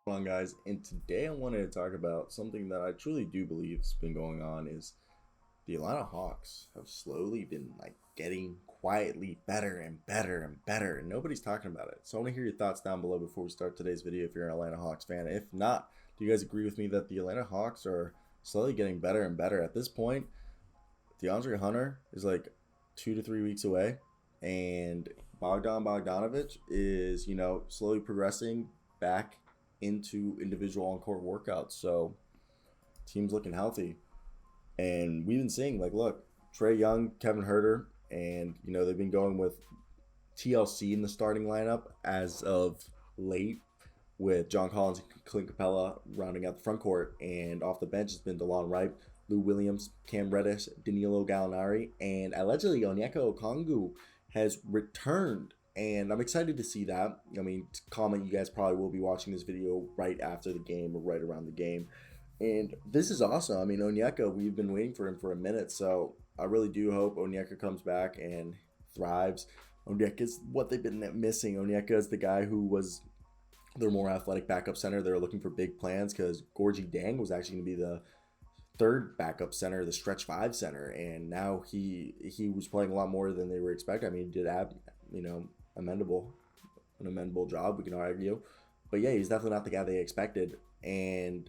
On, guys, and today I wanted to talk about something that I truly do believe has been going on is the Atlanta Hawks have slowly been getting quietly better and better and better, and nobody's talking about it. So I want to hear your thoughts down below before we start today's video if you're an Atlanta Hawks fan. If not, do you guys agree with me that the Atlanta Hawks are slowly getting better and better? At this point, DeAndre Hunter is like 2 to 3 weeks away, and Bogdanovich is, slowly progressing back into individual on-court workouts. So team's looking healthy. And we've been seeing, look, Trae Young, Kevin Herter, and, they've been going with TLC in the starting lineup as of late, with John Collins and Clint Capella rounding out the front court. And off the bench has been DeLon Wright, Lou Williams, Cam Reddish, Danilo Gallinari, and allegedly Onyeka Okongwu has returned. And I'm excited to see that. I mean, comment, you guys probably will be watching this video right after the game or right around the game. And this is awesome. I mean, Onyeka, we've been waiting for him for a minute. So I really do hope Onyeka comes back and thrives. Onyeka is what they've been missing. Onyeka is the guy who was their more athletic backup center. They were looking for big plans because Gorgie Dang was actually going to be the third backup center, the stretch five center, and now he was playing a lot more than they were expecting. I mean, he did have amendable an amendable job, we can argue, but yeah, he's definitely not the guy they expected. And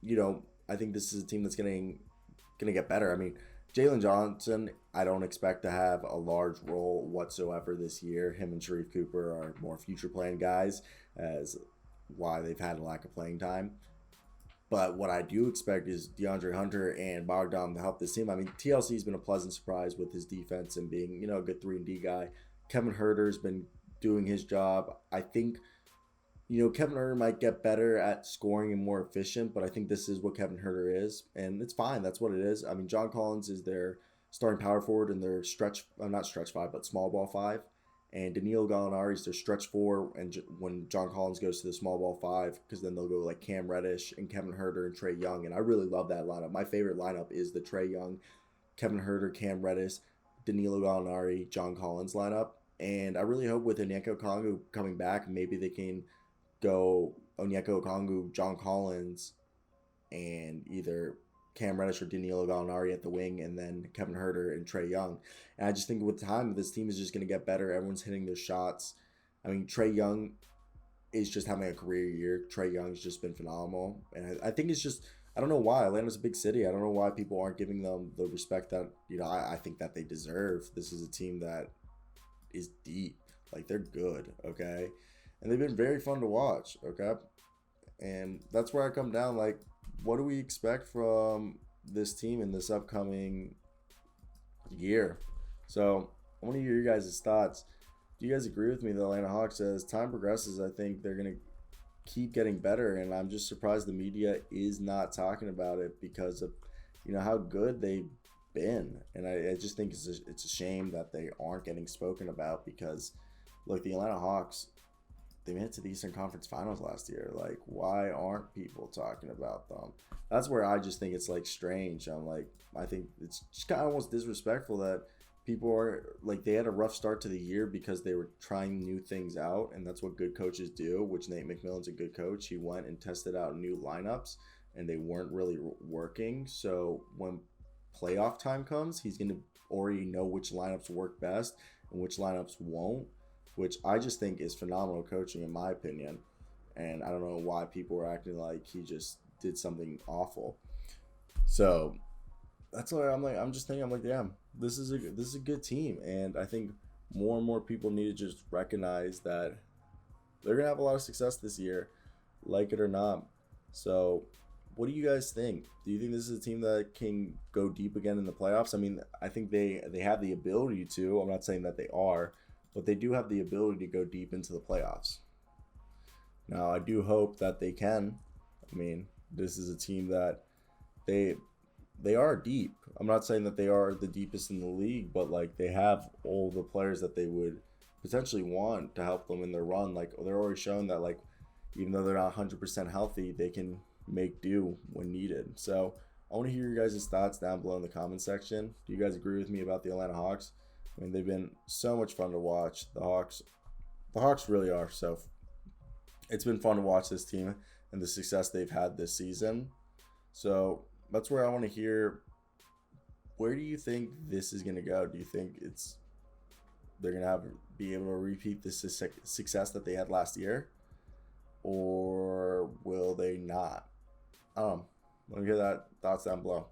I think this is a team that's gonna get better. I mean, Jalen Johnson, I don't expect to have a large role whatsoever this year. Him and Sharif Cooper are more future plan guys, as why they've had a lack of playing time. But what I do expect is DeAndre Hunter and Bogdan to help this team. I mean, TLC has been a pleasant surprise with his defense and being, a good 3-and-D guy. Kevin Herter's been doing his job. I think, Kevin Herter might get better at scoring and more efficient, but I think this is what Kevin Herter is, and it's fine. That's what it is. I mean, John Collins is their starting power forward and their not stretch five, but small ball five. And Danilo Gallinari is their stretch four, and when John Collins goes to the small ball five, because then they'll go like Cam Reddish and Kevin Herter and Trae Young, and I really love that lineup. My favorite lineup is the Trae Young, Kevin Herter, Cam Reddish, Danilo Gallinari, John Collins lineup, and I really hope with Onyeka Okongwu coming back, maybe they can go Onyeka Okongwu, John Collins, and either Cam Reddish or Danilo Gallinari at the wing, and then Kevin Herter and Trae Young. And I just think with time, this team is just going to get better. Everyone's hitting their shots. I mean, Trae Young is just having a career year. Trae Young's just been phenomenal. And I think it's just, I don't know why. Atlanta's a big city. I don't know why people aren't giving them the respect that, I think that they deserve. This is a team that is deep. Like, they're good, okay? And they've been very fun to watch, okay? And that's where I come down, like, what do we expect from this team in this upcoming year? So I want to hear your guys' thoughts. Do you guys agree with me? The Atlanta Hawks, as time progresses, I think they're going to keep getting better, and I'm just surprised the media is not talking about it because of how good they've been. And I just think it's a shame that they aren't getting spoken about because, look, the Atlanta Hawks, they made it to the Eastern Conference Finals last year. Like, why aren't people talking about them? That's where I just think it's strange. I think it's just kind of almost disrespectful that people are they had a rough start to the year because they were trying new things out, and that's what good coaches do. Which Nate McMillan's a good coach. He went and tested out new lineups, and they weren't really working. So when playoff time comes, he's gonna already know which lineups work best and which lineups won't, which I just think is phenomenal coaching in my opinion. And I don't know why people are acting like he just did something awful. So that's why I'm just thinking, damn, this is a good team. And I think more and more people need to just recognize that they're going to have a lot of success this year, like it or not. So what do you guys think? Do you think this is a team that can go deep again in the playoffs? I mean, I think they have the ability to. I'm not saying that they are, but they do have the ability to go deep into the playoffs. Now, I do hope that they can. I mean, this is a team that they are deep. I'm not saying that they are the deepest in the league, but they have all the players that they would potentially want to help them in their run. They're already shown that even though they're not 100% healthy, they can make do when needed. So I want to hear your guys' thoughts down below in the comment section. Do you guys agree with me about the Atlanta Hawks? I mean, they've been so much fun to watch. The Hawks really are. So it's been fun to watch this team. and the success they've had this season. So that's where I want to hear, where do you think this is going to go? Do you think they're going to be able to repeat the success that they had last year? Or will they not? Let me hear that thoughts down below.